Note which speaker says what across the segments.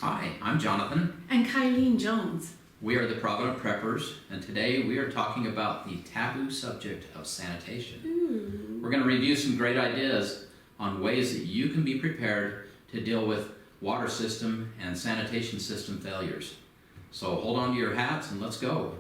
Speaker 1: Hi, I'm Jonathan.
Speaker 2: And Kylene Jones.
Speaker 1: We are the Provident Preppers, and today we are talking about the taboo subject of sanitation. We're going to review some great ideas on ways that you can be prepared to deal with water system and sanitation system failures. So hold on to your hats and let's go.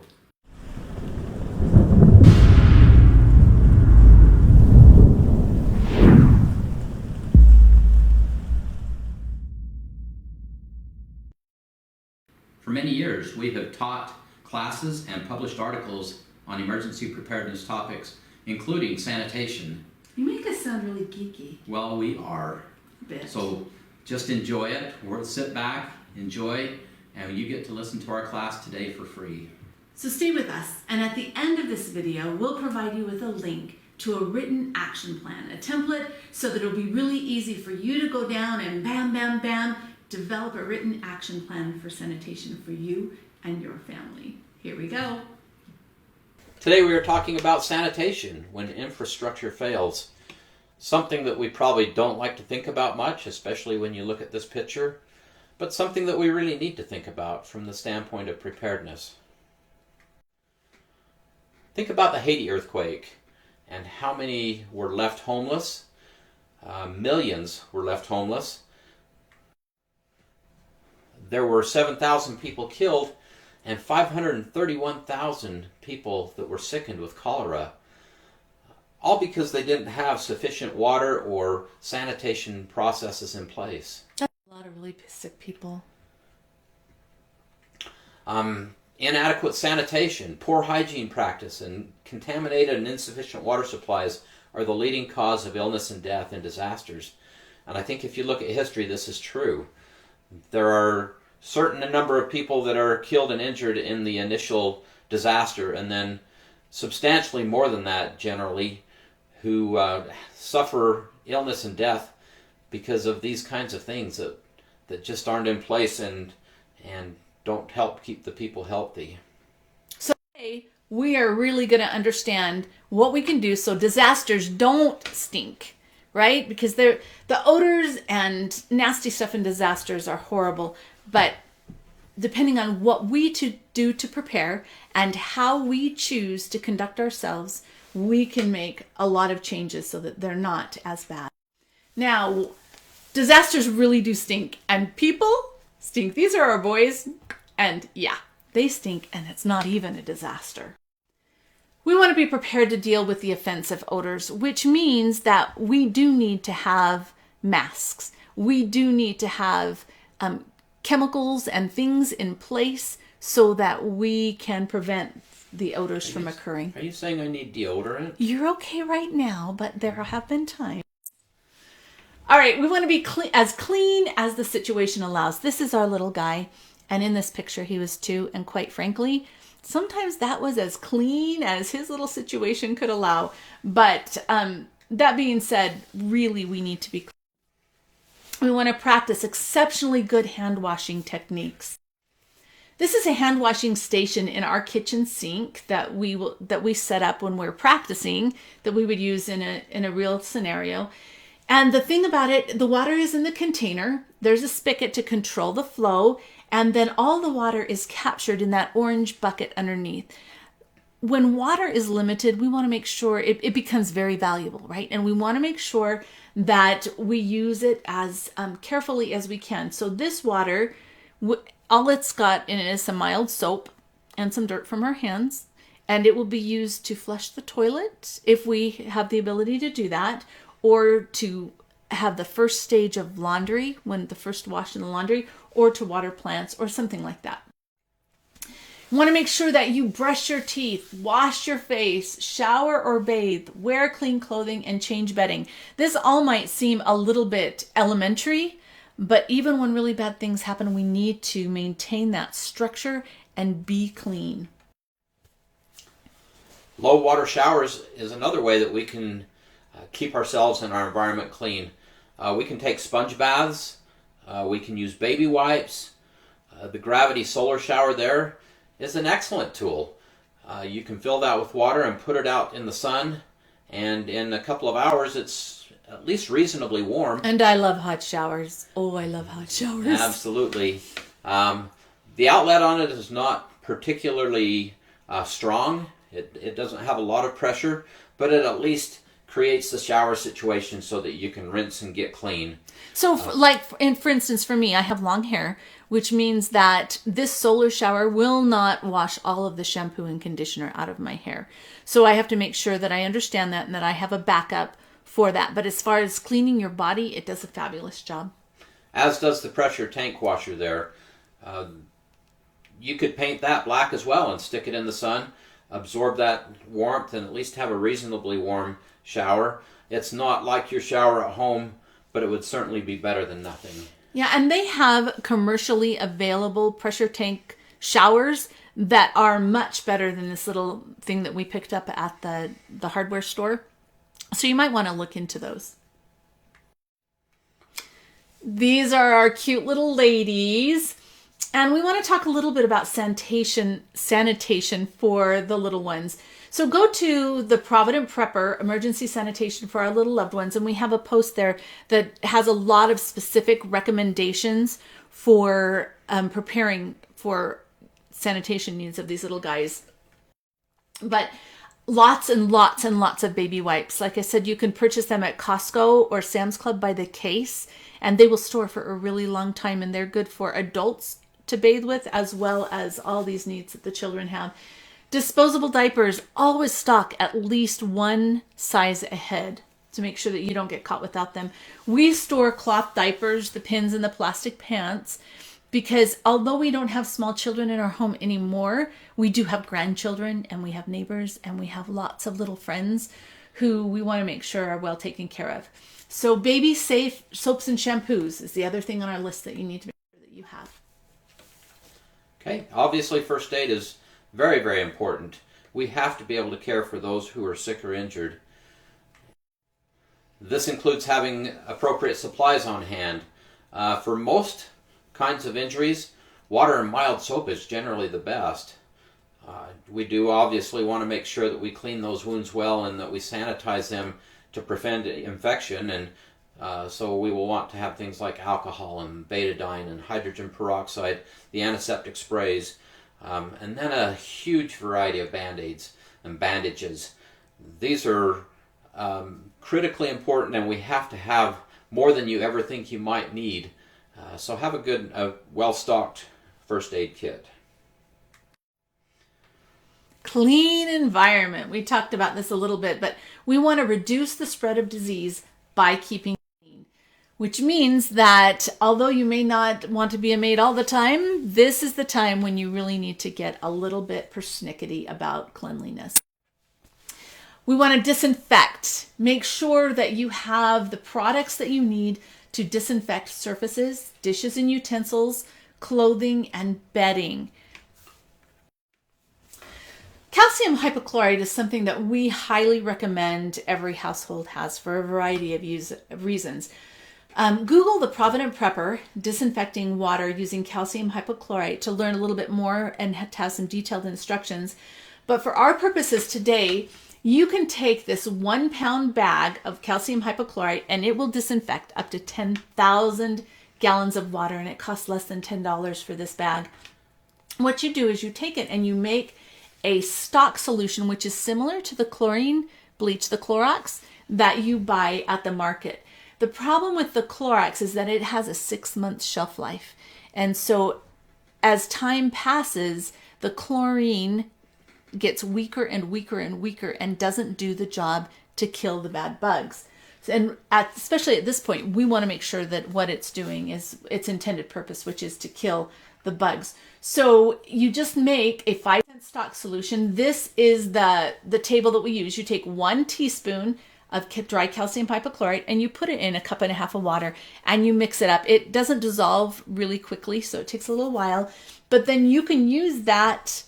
Speaker 1: For many years, we have taught classes and published articles on emergency preparedness topics, including sanitation.
Speaker 2: You make us sound really geeky.
Speaker 1: Well, we are.
Speaker 2: A bit.
Speaker 1: So just enjoy it. Or sit back, enjoy, and you get to listen to our class today for free.
Speaker 2: So stay with us, and at the end of this video, we'll provide you with a link to a written action plan, a template, so that it'll be really easy for you to go down and bam, bam, bam, develop a written action plan for sanitation for you and your family. Here we go.
Speaker 1: Today we are talking about sanitation when infrastructure fails. Something that we probably don't like to think about much, especially when you look at this picture, but something that we really need to think about from the standpoint of preparedness. Think about the Haiti earthquake and how many were left homeless. Millions were left homeless. There were 7,000 people killed and 531,000 people that were sickened with cholera, all because they didn't have sufficient water or sanitation processes in place.
Speaker 2: That's a lot of really sick people.
Speaker 1: Inadequate sanitation, poor hygiene practice, and contaminated and insufficient water supplies are the leading cause of illness and death in disasters. And I think if you look at history, this is true. There are certain number of people that are killed and injured in the initial disaster, and then substantially more than that generally who suffer illness and death because of these kinds of things that just aren't in place and don't help keep the people healthy.
Speaker 2: So today we are really going to understand what we can do so disasters don't stink, right? Because the odors and nasty stuff in disasters are horrible. But depending on what we do to prepare and how we choose to conduct ourselves, we can make a lot of changes so that they're not as bad. Now, disasters really do stink, and people stink. These are our boys, and yeah, they stink, and it's not even a disaster. We want to be prepared to deal with the offensive odors, which means that we do need to have masks. We do need to have chemicals and things in place so that we can prevent the odors from occurring.
Speaker 1: Are you saying I need deodorant?
Speaker 2: You're okay right now, but there have been times. All right, we want to be as clean as the situation allows. This is our little guy, and in this picture he was 2, and quite frankly, sometimes that was as clean as his little situation could allow. But that being said, really we need to be clean. We want to practice exceptionally good hand washing techniques. This is a hand washing station in our kitchen sink that we set up when we're practicing, that we would use in a real scenario. And the thing about it, the water is in the container. There's a spigot to control the flow, and then all the water is captured in that orange bucket underneath. When water is limited, we want to make sure it becomes very valuable, right? And we want to make sure that we use it as carefully as we can. So this water, all it's got in it is some mild soap and some dirt from our hands, and it will be used to flush the toilet if we have the ability to do that, or to have the first stage of laundry, when the first wash in the laundry, or to water plants or something like that. You want to make sure that you brush your teeth, wash your face, shower or bathe, wear clean clothing, and change bedding. This all might seem a little bit elementary, but even when really bad things happen, we need to maintain that structure and be clean.
Speaker 1: Low water showers is another way that we can keep ourselves and our environment clean. We can take sponge baths. We can use baby wipes. The gravity solar shower there is an excellent tool. You can fill that with water and put it out in the sun, and in a couple of hours it's at least reasonably warm.
Speaker 2: And I love hot showers. Oh, I love hot showers.
Speaker 1: Absolutely. The outlet on it is not particularly strong. It doesn't have a lot of pressure, but it at least creates the shower situation so that you can rinse and get clean.
Speaker 2: So, for instance, for me, I have long hair, which means that this solar shower will not wash all of the shampoo and conditioner out of my hair. So I have to make sure that I understand that and that I have a backup for that. But as far as cleaning your body, it does a fabulous job.
Speaker 1: As does the pressure tank washer there. You could paint that black as well and stick it in the sun, absorb that warmth, and at least have a reasonably warm shower. It's not like your shower at home, but it would certainly be better than nothing.
Speaker 2: Yeah, and they have commercially available pressure tank showers that are much better than this little thing that we picked up at the hardware store. So you might want to look into those. These are our cute little ladies. And we want to talk a little bit about sanitation for the little ones. So go to the Provident Prepper emergency sanitation for our little loved ones. And we have a post there that has a lot of specific recommendations for preparing for sanitation needs of these little guys. But lots and lots and lots of baby wipes. Like I said, you can purchase them at Costco or Sam's Club by the case, and they will store for a really long time, and they're good for adults to bathe with, as well as all these needs that the children have. Disposable diapers, always stock at least one size ahead to make sure that you don't get caught without them. We store cloth diapers, the pins, and the plastic pants, because although we don't have small children in our home anymore, we do have grandchildren, and we have neighbors, and we have lots of little friends who we want to make sure are well taken care of. So baby safe soaps and shampoos is the other thing on our list that you need to make sure that you have.
Speaker 1: Okay, obviously first aid is very, very important. We have to be able to care for those who are sick or injured. This includes having appropriate supplies on hand. For most kinds of injuries, water and mild soap is generally the best. We do obviously want to make sure that we clean those wounds well and that we sanitize them to prevent infection, and so we will want to have things like alcohol and betadine and hydrogen peroxide, the antiseptic sprays, and then a huge variety of Band-Aids and bandages. These are critically important, and we have to have more than you ever think you might need. So have a well-stocked first aid kit.
Speaker 2: Clean environment. We talked about this a little bit, but we want to reduce the spread of disease by keeping clean, which means that although you may not want to be a maid all the time, this is the time when you really need to get a little bit persnickety about cleanliness. We want to disinfect. Make sure that you have the products that you need to disinfect surfaces, dishes and utensils, clothing, and bedding. Calcium hypochlorite is something that we highly recommend every household has for a variety of reasons. Google the Provident Prepper disinfecting water using calcium hypochlorite to learn a little bit more and to have some detailed instructions. But for our purposes today, you can take this 1 pound bag of calcium hypochlorite and it will disinfect up to 10,000 gallons of water, and it costs less than $10 for this bag. What you do is you take it and you make a stock solution, which is similar to the chlorine bleach, the Clorox, that you buy at the market. The problem with the Clorox is that it has a 6-month shelf life. And so as time passes, the chlorine gets weaker and weaker and weaker and doesn't do the job to kill the bad bugs. And especially at this point, we want to make sure that what it's doing is its intended purpose, which is to kill the bugs. So you just make a 5-cent stock solution. This is the table that we use. You take 1 teaspoon of dry calcium hypochlorite and you put it in a 1.5 cups of water and you mix it up. It doesn't dissolve really quickly, so it takes a little while. But then you can use that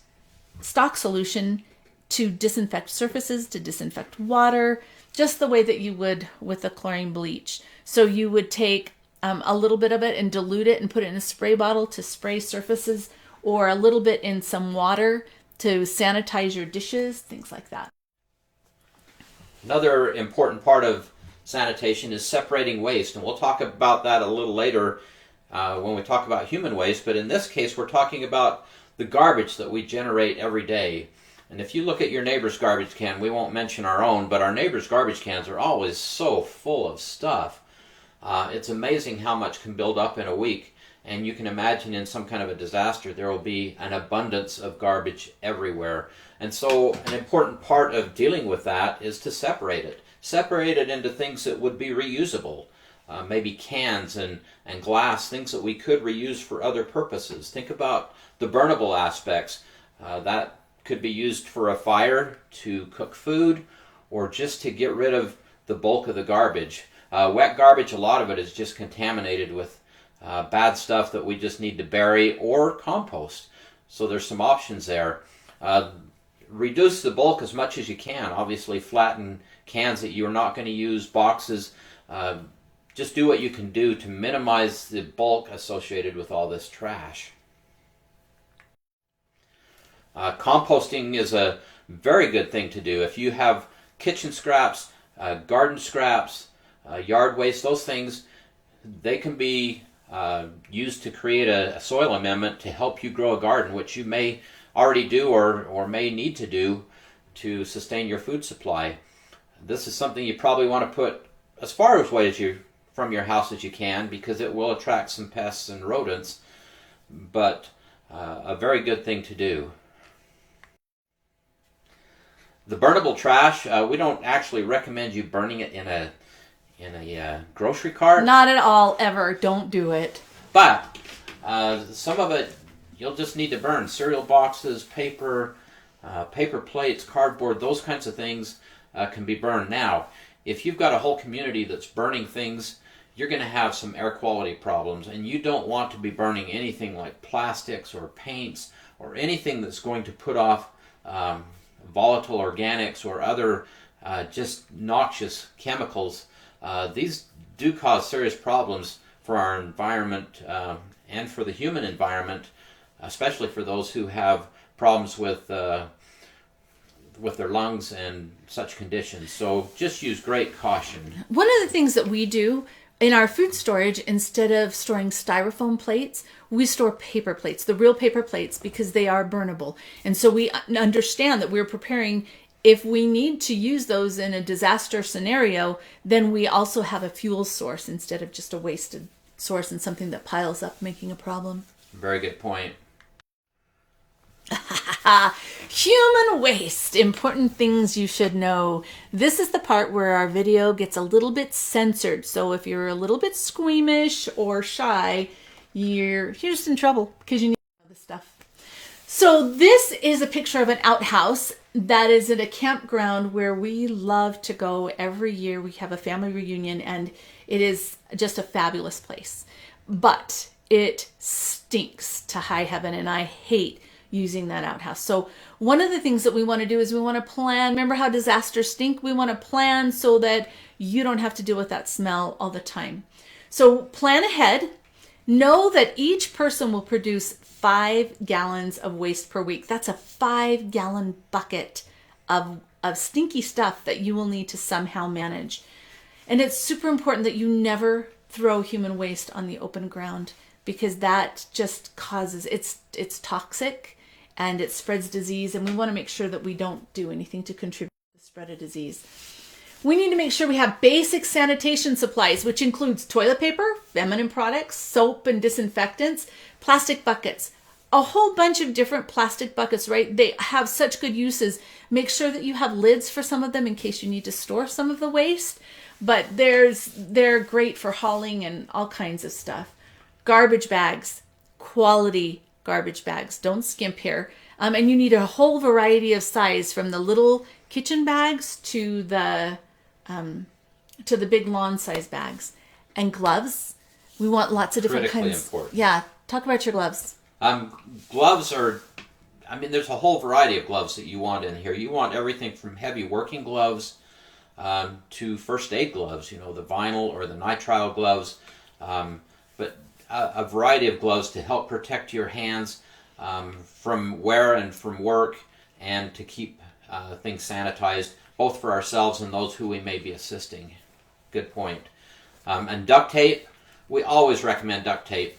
Speaker 2: stock solution to disinfect surfaces, to disinfect water, just the way that you would with the chlorine bleach. So you would take a little bit of it and dilute it and put it in a spray bottle to spray surfaces, or a little bit in some water to sanitize your dishes, things like that.
Speaker 1: Another important part of sanitation is separating waste, and we'll talk about that a little later when we talk about human waste, but in this case we're talking about the garbage that we generate every day. And if you look at your neighbor's garbage can, we won't mention our own, but our neighbor's garbage cans are always so full of stuff. It's amazing how much can build up in a week, and you can imagine in some kind of a disaster there will be an abundance of garbage everywhere. And so an important part of dealing with that is to separate it. Separate it into things that would be reusable. Maybe cans and glass, things that we could reuse for other purposes. Think about the burnable aspects. That could be used for a fire, to cook food, or just to get rid of the bulk of the garbage. Wet garbage, a lot of it is just contaminated with bad stuff that we just need to bury or compost. So there's some options there. Reduce the bulk as much as you can. Obviously flatten cans that you're not going to use, boxes. Just do what you can do to minimize the bulk associated with all this trash. Composting is a very good thing to do. If you have kitchen scraps, garden scraps, yard waste, those things, they can be used to create a soil amendment to help you grow a garden, which you may already do or may need to do to sustain your food supply. This is something you probably want to put as far away from your house as you can, because it will attract some pests and rodents, but a very good thing to do. The burnable trash, we don't actually recommend you burning it in a grocery cart.
Speaker 2: Not at all, ever. Don't do it.
Speaker 1: But some of it you'll just need to burn. Cereal boxes, paper plates, cardboard, those kinds of things can be burned. Now, if you've got a whole community that's burning things, you're going to have some air quality problems, and you don't want to be burning anything like plastics or paints or anything that's going to put off volatile organics or other just noxious chemicals. These do cause serious problems for our environment and for the human environment, especially for those who have problems with their lungs and such conditions. So just use great caution.
Speaker 2: One of the things that we do in our food storage, instead of storing styrofoam plates, we store paper plates, the real paper plates, because they are burnable. And so we understand that we're preparing, if we need to use those in a disaster scenario, then we also have a fuel source instead of just a wasted source and something that piles up, making a problem.
Speaker 1: Very good point.
Speaker 2: Human waste, important things you should know. This is the part where our video gets a little bit censored. So if you're a little bit squeamish or shy, you're just in trouble because you need to know this stuff. So this is a picture of an outhouse that is at a campground where we love to go every year. We have a family reunion and it is just a fabulous place. But it stinks to high heaven and I hate using that outhouse. So one of the things that we want to do is we want to plan. Remember how disasters stink? We want to plan so that you don't have to deal with that smell all the time. So plan ahead. Know that each person will produce 5 gallons of waste per week. That's a 5-gallon bucket of stinky stuff that you will need to somehow manage. And it's super important that you never throw human waste on the open ground, because that just causes, it's toxic and it spreads disease, and we want to make sure that we don't do anything to contribute to the spread of disease. We need to make sure we have basic sanitation supplies, which includes toilet paper, feminine products, soap and disinfectants, plastic buckets, a whole bunch of different plastic buckets, right? They have such good uses. Make sure that you have lids for some of them in case you need to store some of the waste, but they're great for hauling and all kinds of stuff. Garbage bags, quality garbage bags. Don't skimp here. And you need a whole variety of size, from the little kitchen bags to the big lawn size bags. And gloves. We want lots of different
Speaker 1: Critically
Speaker 2: kinds.
Speaker 1: important.
Speaker 2: Yeah. Talk about your gloves.
Speaker 1: Gloves are, there's a whole variety of gloves that you want in here. You want everything from heavy working gloves to first aid gloves, the vinyl or the nitrile gloves. But a variety of gloves to help protect your hands from wear and from work, and to keep things sanitized, both for ourselves and those who we may be assisting. Good point. And duct tape, we always recommend duct tape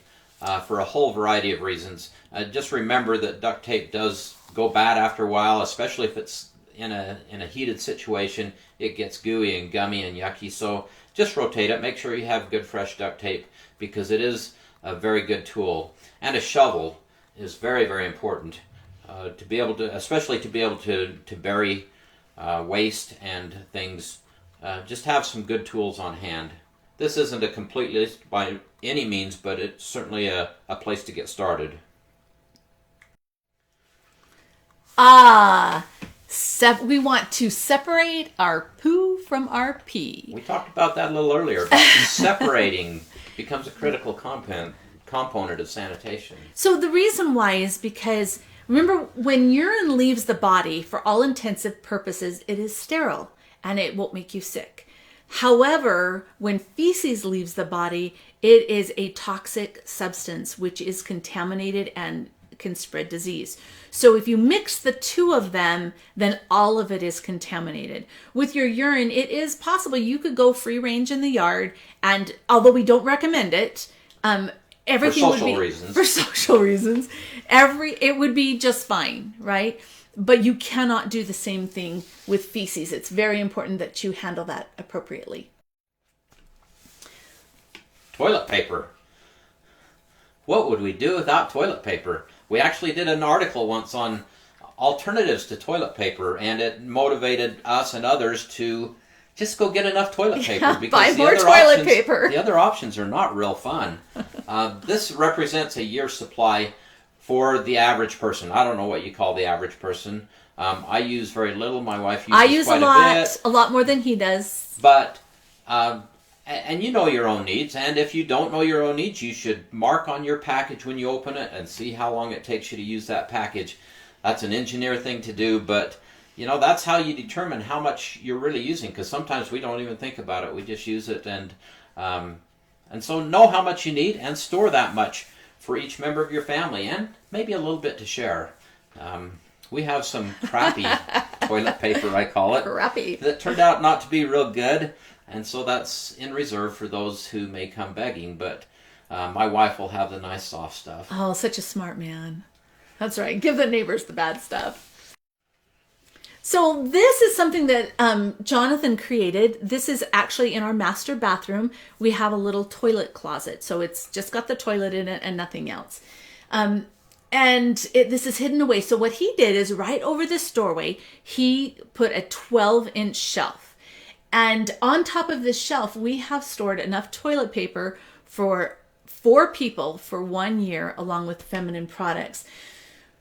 Speaker 1: for a whole variety of reasons. Just remember that duct tape does go bad after a while, especially if it's in a heated situation. It gets gooey and gummy and yucky, so just rotate it. Make sure you have good fresh duct tape, because it is a very good tool. And a shovel is very, very important to be able to, especially to be able to bury waste and things. Just have some good tools on hand. This isn't a complete list by any means, but it's certainly a place to get started.
Speaker 2: We want to separate our poo from our pee.
Speaker 1: We talked about that a little earlier, but separating becomes a critical component of sanitation.
Speaker 2: So the reason why is because, remember, when urine leaves the body, for all intensive purposes, it is sterile and it won't make you sick. However, when feces leaves the body, it is a toxic substance which is contaminated and can spread disease. So if you mix the two of them, then all of it is contaminated. With your urine, it is possible you could go free range in the yard, and although we don't recommend it, everything would be for social reasons. It would be just fine, right? But you cannot do the same thing with feces. It's very important that you handle that appropriately.
Speaker 1: Toilet paper. What would we do without toilet paper? We actually did an article once on alternatives to toilet paper, and it motivated us and others to just go get enough toilet paper. Because
Speaker 2: buy more toilet paper.
Speaker 1: The other options are not real fun. This represents a year's supply for the average person. I don't know what you call the average person. I use very little. My wife uses quite a bit.
Speaker 2: A lot more than he does.
Speaker 1: But and you know your own needs, and if you don't know your own needs, you should mark on your package when you open it and see how long it takes you to use that package. That's an engineer thing to do, but you know, that's how you determine how much you're really using, because sometimes we don't even think about it. We just use it, and so know how much you need and store that much for each member of your family, and maybe a little bit to share. We have some crappy toilet paper, I call it,
Speaker 2: crappy,
Speaker 1: that turned out not to be real good. And so that's in reserve for those who may come begging. But my wife will have the nice soft stuff.
Speaker 2: Oh, such a smart man. That's right. Give the neighbors the bad stuff. So this is something that Jonathan created. This is actually in our master bathroom. We have a little toilet closet. So it's just got the toilet in it and nothing else. This is hidden away. So what he did is right over this doorway, he put a 12-inch shelf. And on top of this shelf, we have stored enough toilet paper for 4 people for 1 year, along with feminine products.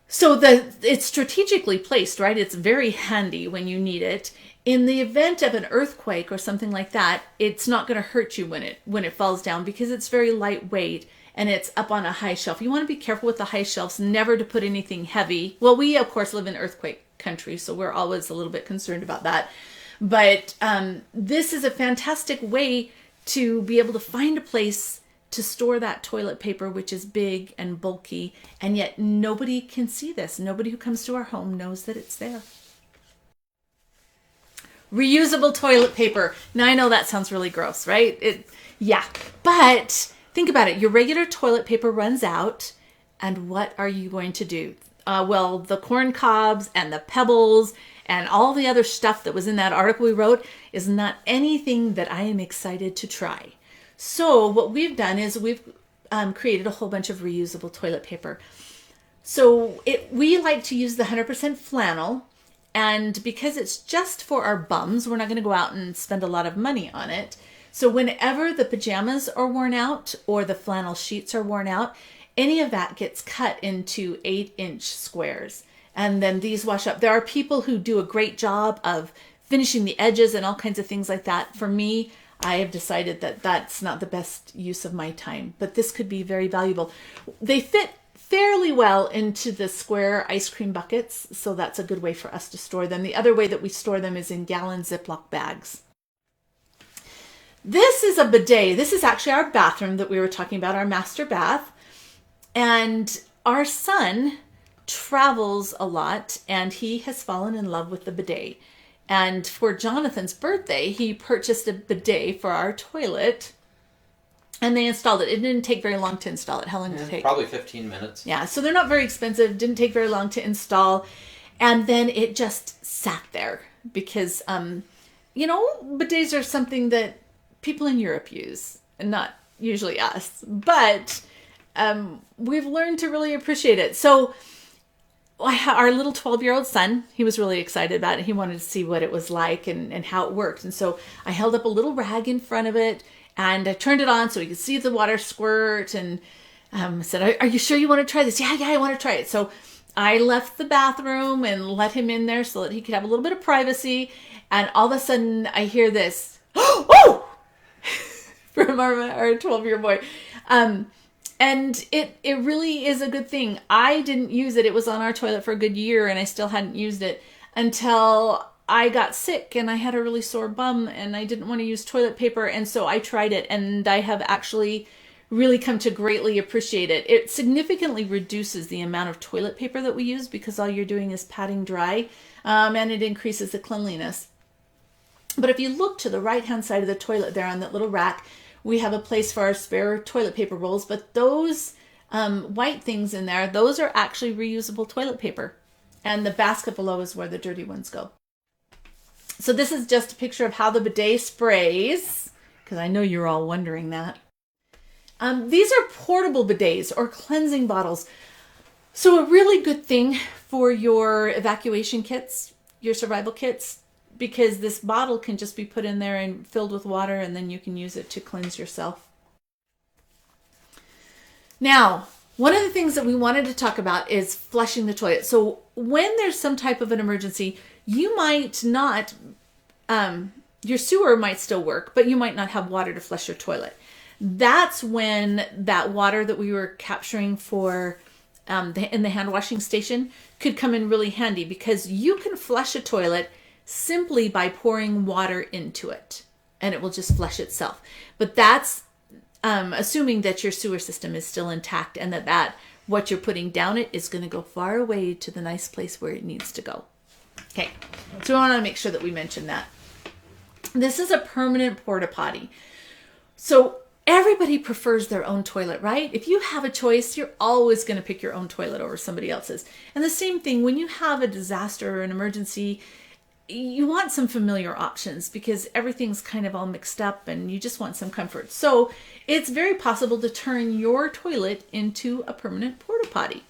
Speaker 2: So it's strategically placed, right? It's very handy when you need it. In the event of an earthquake or something like that, it's not going to hurt you when it falls down, because it's very lightweight and it's up on a high shelf. You want to be careful with the high shelves, never to put anything heavy. Well, we of course live in earthquake country, so we're always a little bit concerned about that. But this is a fantastic way to be able to find a place to store that toilet paper, which is big and bulky, and yet nobody can see this. Nobody who comes to our home knows that it's there. Reusable toilet paper. Now I know that sounds really gross, right? Yeah, but think about it. Your regular toilet paper runs out, and what are you going to do? Well, the corn cobs and the pebbles and all the other stuff that was in that article we wrote is not anything that I am excited to try. So what we've done is we've created a whole bunch of reusable toilet paper. So we like to use the 100% flannel, and because it's just for our bums, we're not going to go out and spend a lot of money on it. So whenever the pajamas are worn out or the flannel sheets are worn out, any of that gets cut into 8-inch squares. And then these wash up. There are people who do a great job of finishing the edges and all kinds of things like that. For me, I have decided that that's not the best use of my time, but this could be very valuable. They fit fairly well into the square ice cream buckets, so that's a good way for us to store them. The other way that we store them is in gallon Ziploc bags. This is a bidet. This is actually our bathroom that we were talking about, our master bath. And our son travels a lot, and he has fallen in love with the bidet. And for Jonathan's birthday, he purchased a bidet for our toilet, and they installed it. It didn't take very long to install it. How long did it take?
Speaker 1: Probably 15 minutes.
Speaker 2: Yeah, so they're not very expensive. Didn't take very long to install. And then it just sat there because, bidets are something that people in Europe use, and not usually us. But we've learned to really appreciate it. So our little 12-year-old son, he was really excited about it. He wanted to see what it was like and how it worked. And so I held up a little rag in front of it, and I turned it on so he could see the water squirt, and said, are you sure you want to try this? Yeah, I want to try it. So I left the bathroom and let him in there so that he could have a little bit of privacy. And all of a sudden I hear this, oh, from our 12-year boy. And it really is a good thing. I didn't use it. It was on our toilet for a good year, and I still hadn't used it until I got sick and I had a really sore bum and I didn't want to use toilet paper. And so I tried it, and I have actually really come to greatly appreciate it. It significantly reduces the amount of toilet paper that we use because all you're doing is patting dry, and it increases the cleanliness. But if you look to the right-hand side of the toilet there on that little rack, we have a place for our spare toilet paper rolls, but those white things in there, those are actually reusable toilet paper. And the basket below is where the dirty ones go. So this is just a picture of how the bidet sprays, because I know you're all wondering that. These are portable bidets or cleansing bottles. So a really good thing for your evacuation kits, your survival kits, because this bottle can just be put in there and filled with water, and then you can use it to cleanse yourself. Now, one of the things that we wanted to talk about is flushing the toilet. So when there's some type of an emergency, you might not, your sewer might still work, but you might not have water to flush your toilet. That's when that water that we were capturing for in the hand washing station could come in really handy, because you can flush a toilet simply by pouring water into it, and it will just flush itself. But that's assuming that your sewer system is still intact, and that what you're putting down it is going to go far away to the nice place where it needs to go. Okay, so we want to make sure that we mention that. This is a permanent porta potty. So everybody prefers their own toilet, right? If you have a choice, you're always going to pick your own toilet over somebody else's. And the same thing, when you have a disaster or an emergency, you want some familiar options because everything's kind of all mixed up and you just want some comfort. So it's very possible to turn your toilet into a permanent porta potty.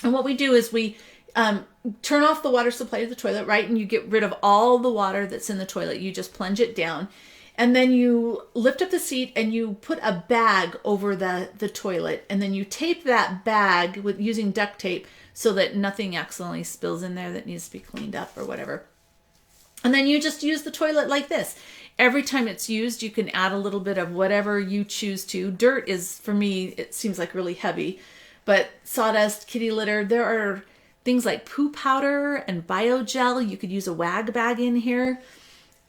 Speaker 2: And what we do is we turn off the water supply to the toilet, right? And you get rid of all the water that's in the toilet. You just plunge it down. And then you lift up the seat and you put a bag over the toilet. And then you tape that bag with using duct tape so that nothing accidentally spills in there that needs to be cleaned up or whatever. And then you just use the toilet like this. Every time it's used, you can add a little bit of whatever you choose to. Dirt is, for me, it seems like really heavy. But sawdust, kitty litter, there are things like poo powder and biogel. You could use a wag bag in here.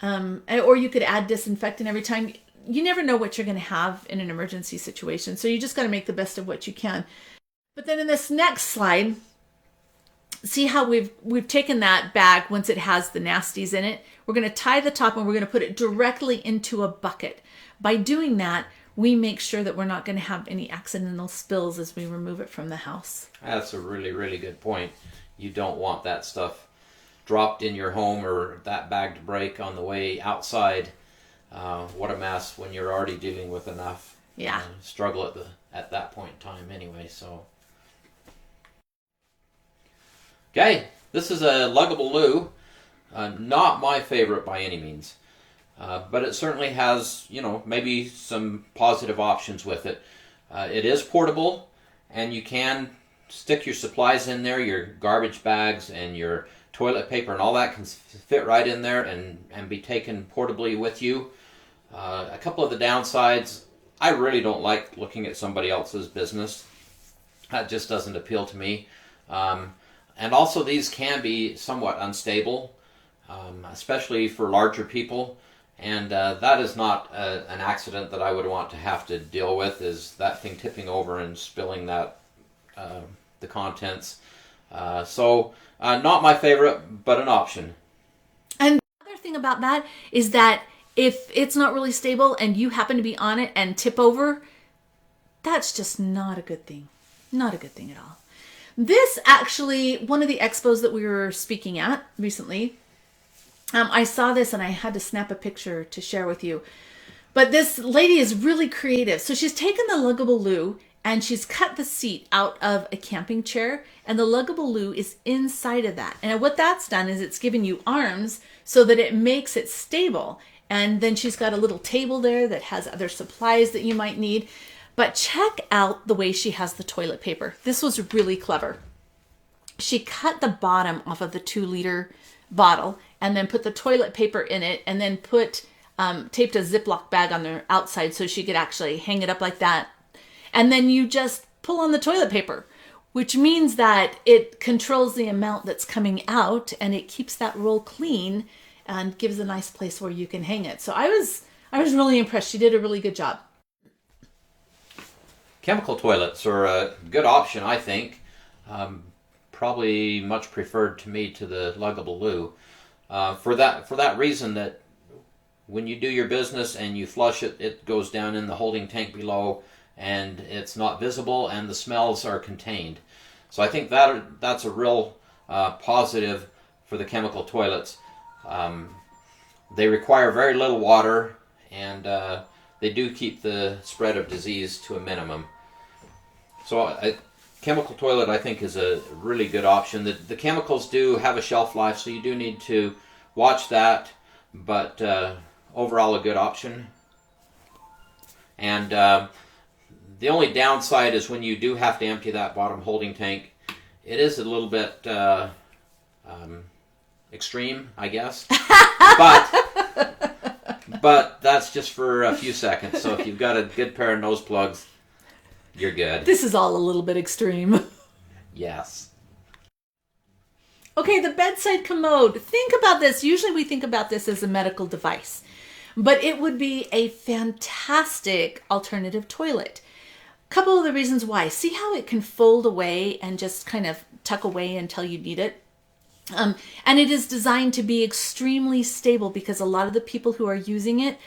Speaker 2: Or you could add disinfectant every time. You never know what you're going to have in an emergency situation. So you just got to make the best of what you can. But then in this next slide, see how we've taken that bag once it has the nasties in it. We're going to tie the top and we're going to put it directly into a bucket. By doing that, we make sure that we're not going to have any accidental spills as we remove it from the house.
Speaker 1: That's a really, really good point. You don't want that stuff dropped in your home or that bag to break on the way outside. What a mess when you're already dealing with enough struggle at that point in time anyway. So, okay, this is a luggable loo. Not my favorite by any means, but it certainly has, maybe some positive options with it. It is portable, and you can stick your supplies in there, your garbage bags and your toilet paper and all that can fit right in there and be taken portably with you. A couple of the downsides, I really don't like looking at somebody else's business. That just doesn't appeal to me. And also these can be somewhat unstable, especially for larger people. And that is not an accident that I would want to have to deal with, is that thing tipping over and spilling that the contents. Not my favorite, but an option.
Speaker 2: And the other thing about that is that if it's not really stable and you happen to be on it and tip over, that's just not a good thing. Not a good thing at all. This actually, one of the expos that we were speaking at recently, I saw this and I had to snap a picture to share with you. But this lady is really creative. So she's taken the luggable loo and she's cut the seat out of a camping chair, and the luggable loo is inside of that. And what that's done is it's given you arms so that it makes it stable. And then she's got a little table there that has other supplies that you might need. But check out the way she has the toilet paper. This was really clever. She cut the bottom off of the 2-liter bottle and then put the toilet paper in it, and then taped a Ziploc bag on the outside so she could actually hang it up like that. And then you just pull on the toilet paper, which means that it controls the amount that's coming out and it keeps that roll clean and gives a nice place where you can hang it. So I was really impressed. She did a really good job.
Speaker 1: Chemical toilets are a good option, I think. Probably much preferred to me to the luggable loo. For that reason, that when you do your business and you flush it, it goes down in the holding tank below, and it's not visible, and the smells are contained. So I think that's a real positive for the chemical toilets. They require very little water, and they do keep the spread of disease to a minimum. So a chemical toilet, I think, is a really good option. The chemicals do have a shelf life, so you do need to watch that, but overall a good option. And the only downside is when you do have to empty that bottom holding tank, it is a little bit extreme, I guess. But that's just for a few seconds. So if you've got a good pair of nose plugs, you're good.
Speaker 2: This is all a little bit extreme.
Speaker 1: Yes.
Speaker 2: Okay, the bedside commode. Think about this. Usually we think about this as a medical device, but it would be a fantastic alternative toilet. A couple of the reasons why. See how it can fold away and just kind of tuck away until you need it? And it is designed to be extremely stable because a lot of the people who are using it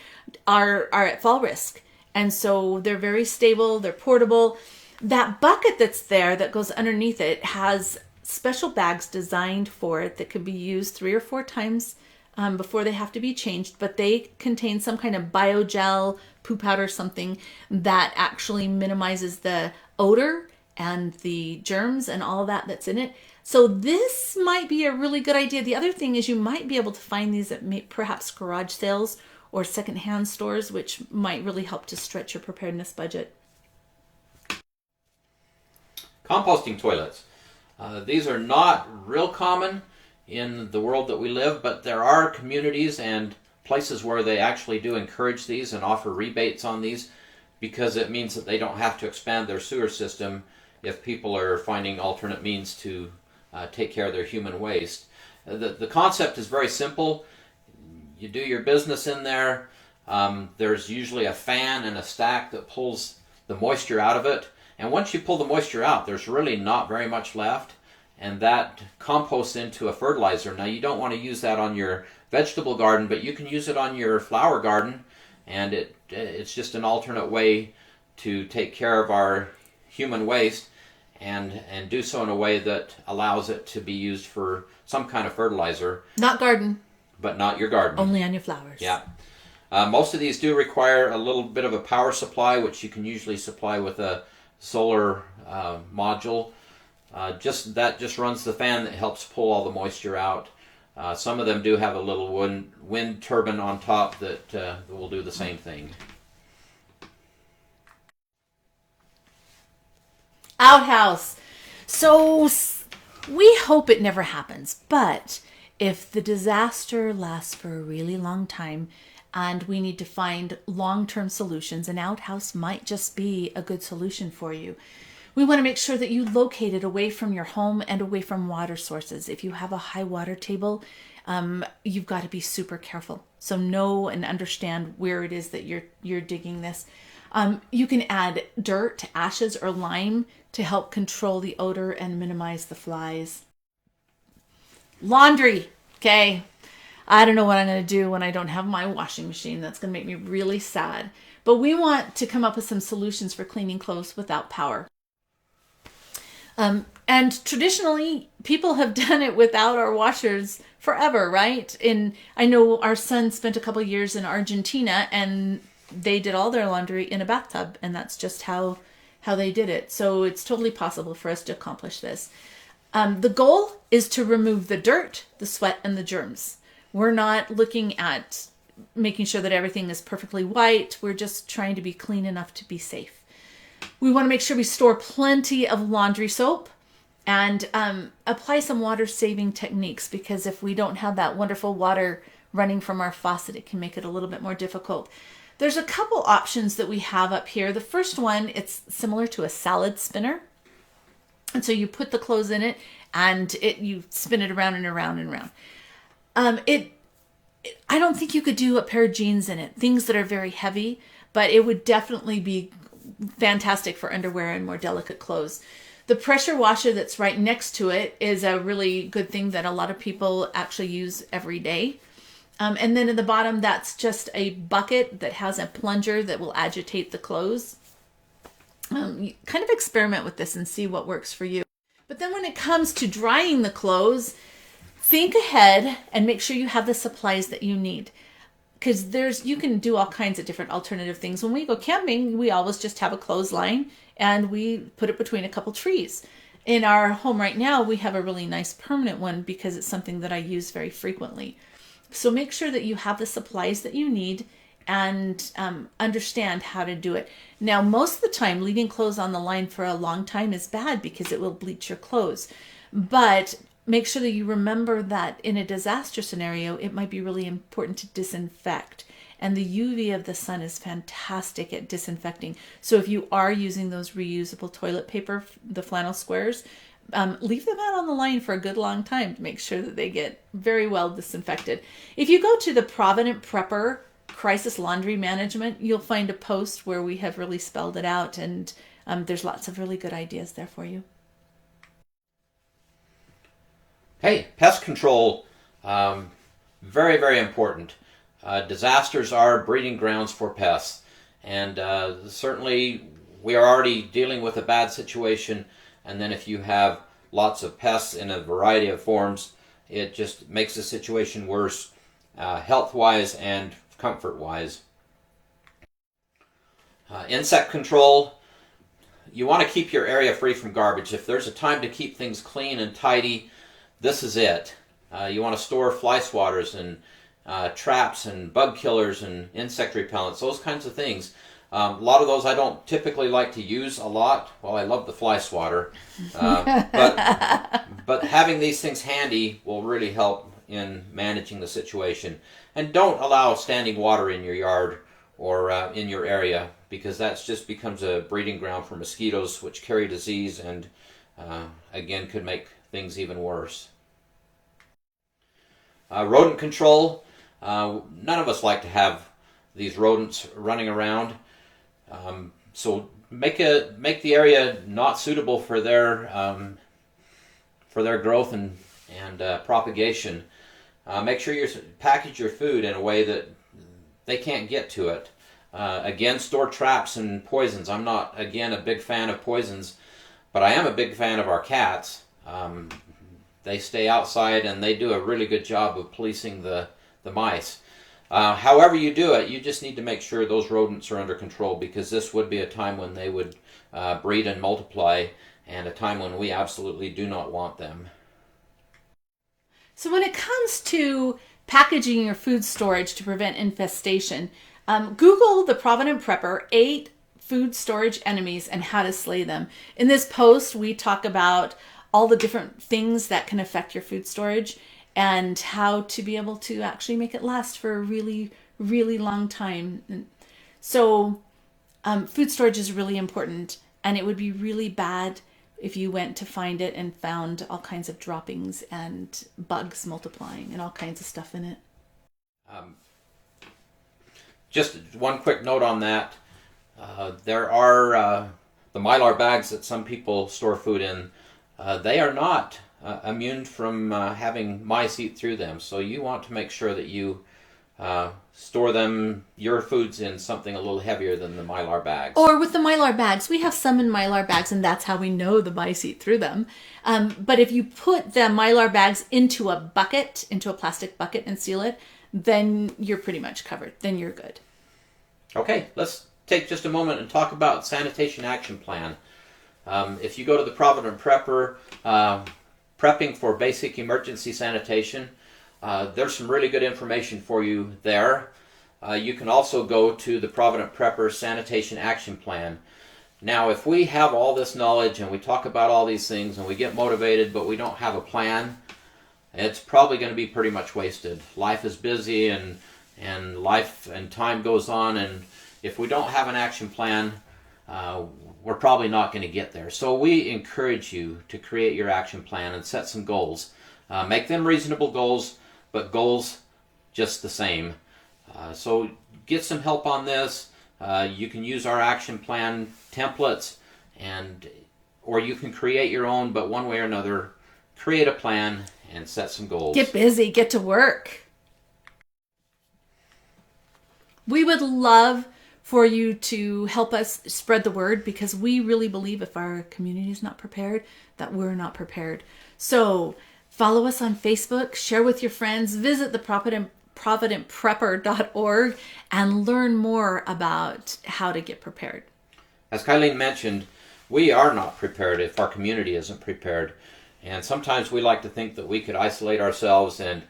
Speaker 2: are at fall risk. And so they're very stable, they're portable. That bucket that's there that goes underneath it has special bags designed for it that could be used 3 or 4 times before they have to be changed. But they contain some kind of biogel, poo powder, something that actually minimizes the odor and the germs and all of that that's in it. So this might be a really good idea. The other thing is you might be able to find these at perhaps garage sales or secondhand stores, which might really help to stretch your preparedness budget.
Speaker 1: Composting toilets. These are not real common in the world that we live, but there are communities and places where they actually do encourage these and offer rebates on these, because it means that they don't have to expand their sewer system if people are finding alternate means to take care of their human waste. The concept is very simple. You do your business in there. There's usually a fan and a stack that pulls the moisture out of it. And once you pull the moisture out, there's really not very much left. And that composts into a fertilizer. Now, you don't want to use that on your vegetable garden, but you can use it on your flower garden. And it's just an alternate way to take care of our human waste and do so in a way that allows it to be used for some kind of fertilizer.
Speaker 2: Not garden.
Speaker 1: But not your garden.
Speaker 2: Only on your flowers.
Speaker 1: Yeah. Most of these do require a little bit of a power supply, which you can usually supply with a solar module. That just runs the fan that helps pull all the moisture out. Some of them do have a little wind turbine on top that will do the same thing.
Speaker 2: Outhouse. So we hope it never happens, but if the disaster lasts for a really long time and we need to find long-term solutions, an outhouse might just be a good solution for you. We want to make sure that you locate it away from your home and away from water sources. If you have a high water table, you've got to be super careful. So know and understand where it is that you're digging this. You can add dirt, ashes, or lime to help control the odor and minimize the flies. Laundry. Okay. I don't know what I'm going to do when I don't have my washing machine. That's going to make me really sad. But we want to come up with some solutions for cleaning clothes without power. And traditionally, people have done it without our washers forever, right? I know our son spent a couple years in Argentina, and they did all their laundry in a bathtub, and that's just how they did it. So it's totally possible for us to accomplish this. The goal is to remove the dirt, the sweat, and the germs. We're not looking at making sure that everything is perfectly white. We're just trying to be clean enough to be safe. We want to make sure we store plenty of laundry soap and apply some water-saving techniques, because if we don't have that wonderful water running from our faucet, it can make it a little bit more difficult. There's a couple options that we have up here. The first one, it's similar to a salad spinner. And so you put the clothes in it and you spin it around and around and around. I don't think you could do a pair of jeans in it, things that are very heavy, but it would definitely be fantastic for underwear and more delicate clothes. The pressure washer that's right next to it is a really good thing that a lot of people actually use every day. And then at the bottom, that's just a bucket that has a plunger that will agitate the clothes. You kind of experiment with this and see what works for you. But then when it comes to drying the clothes, think ahead and make sure you have the supplies that you need. Because you can do all kinds of different alternative things. When we go camping, we always just have a clothesline and we put it between a couple trees. In our home right now, we have a really nice permanent one because it's something that I use very frequently. So make sure that you have the supplies that you need and understand how to do it. Now, most of the time, leaving clothes on the line for a long time is bad because it will bleach your clothes. But make sure that you remember that in a disaster scenario, it might be really important to disinfect. And the UV of the sun is fantastic at disinfecting. So if you are using those reusable toilet paper, the flannel squares, leave them out on the line for a good long time to make sure that they get very well disinfected. If you go to the Provident Prepper Crisis Laundry Management, you'll find a post where we have really spelled it out, and there's lots of really good ideas there for you.
Speaker 1: Hey, pest control, very, very important. Disasters are breeding grounds for pests, and certainly we are already dealing with a bad situation, and then if you have lots of pests in a variety of forms, it just makes the situation worse, health-wise and comfort-wise. Insect control, you want to keep your area free from garbage. If there's a time to keep things clean and tidy, this is it. You want to store fly swatters and traps and bug killers and insect repellents, those kinds of things. A lot of those I don't typically like to use a lot. Well, I love the fly swatter. But having these things handy will really help in managing the situation. And don't allow standing water in your yard or in your area, because that just becomes a breeding ground for mosquitoes, which carry disease and again could make things even worse. Rodent control. None of us like to have these rodents running around. So make the area not suitable for their growth and propagation. Make sure you package your food in a way that they can't get to it. Again, store traps and poisons. I'm not, again, a big fan of poisons, but I am a big fan of our cats. They stay outside and they do a really good job of policing the mice. However you do it, you just need to make sure those rodents are under control, because this would be a time when they would breed and multiply, and a time when we absolutely do not want them.
Speaker 2: So when it comes to packaging your food storage to prevent infestation, Google the Provident Prepper 8 food storage enemies and how to slay them. In this post, we talk about all the different things that can affect your food storage and how to be able to actually make it last for a really, really long time. So food storage is really important, and it would be really bad if you went to find it and found all kinds of droppings and bugs multiplying and all kinds of stuff in it. Just one quick note on that. There
Speaker 1: the Mylar bags that some people store food in, they are not immune from having mice eat through them. So you want to make sure that you store your foods in something a little heavier than the Mylar bags.
Speaker 2: Or with the Mylar bags, we have some in Mylar bags, and that's how we know the mice eat through them. But if you put the Mylar bags into a bucket, into a plastic bucket, and seal it, then you're pretty much covered. Then you're good.
Speaker 1: Okay, let's take just a moment and talk about Sanitation Action Plan. If you go to the Provident Prepper, prepping for basic emergency sanitation, there's some really good information for you there. You can also go to the Provident Prepper Sanitation Action Plan. Now, if we have all this knowledge and we talk about all these things and we get motivated but we don't have a plan, it's probably going to be pretty much wasted. Life is busy and life and time goes on, and if we don't have an action plan, we're probably not going to get there. So we encourage you to create your action plan and set some goals. Make them reasonable goals, but goals just the same. So get some help on this. You can use our action plan templates, or you can create your own, but one way or another, create a plan and set some goals.
Speaker 2: Get busy, get to work. We would love for you to help us spread the word, because we really believe if our community is not prepared, that we're not prepared. So follow us on Facebook, share with your friends, visit the providentprepper.org and learn more about how to get prepared.
Speaker 1: As Kylene mentioned, we are not prepared if our community isn't prepared. And sometimes we like to think that we could isolate ourselves and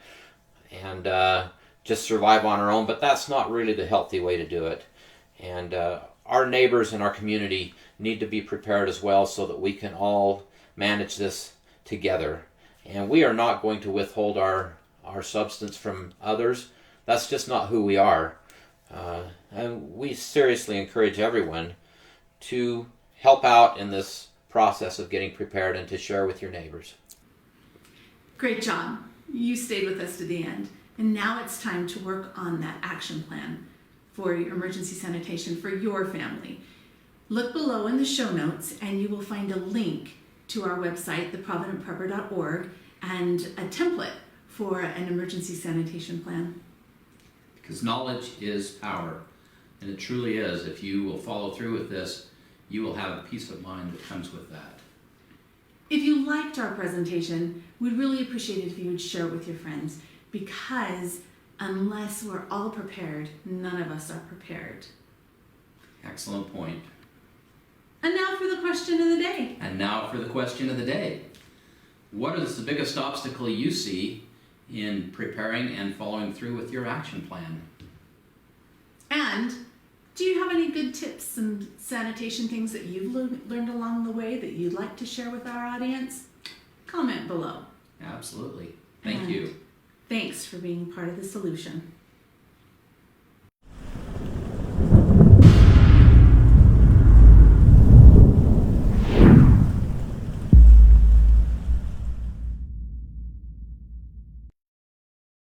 Speaker 1: just survive on our own, but that's not really the healthy way to do it. And our neighbors in our community need to be prepared as well, so that we can all manage this together. And we are not going to withhold our substance from others. That's just not who we are. And we seriously encourage everyone to help out in this process of getting prepared and to share with your neighbors.
Speaker 2: Great job. You stayed with us to the end. And now it's time to work on that action plan for your emergency sanitation for your family. Look below in the show notes and you will find a link to our website, theprovidentprepper.org, and a template for an emergency sanitation plan.
Speaker 1: Because knowledge is power, and it truly is. If you will follow through with this, you will have a peace of mind that comes with that.
Speaker 2: If you liked our presentation, we'd really appreciate it if you would share it with your friends, because unless we're all prepared, none of us are prepared.
Speaker 1: Excellent point.
Speaker 2: And now for the question of the day. What is the biggest obstacle you see in preparing and following through with your action plan? And do you have any good tips and sanitation things that you've learned along the way that you'd like to share with our audience? Comment below.
Speaker 1: Absolutely. Thank you.
Speaker 2: Thanks for being part of the solution.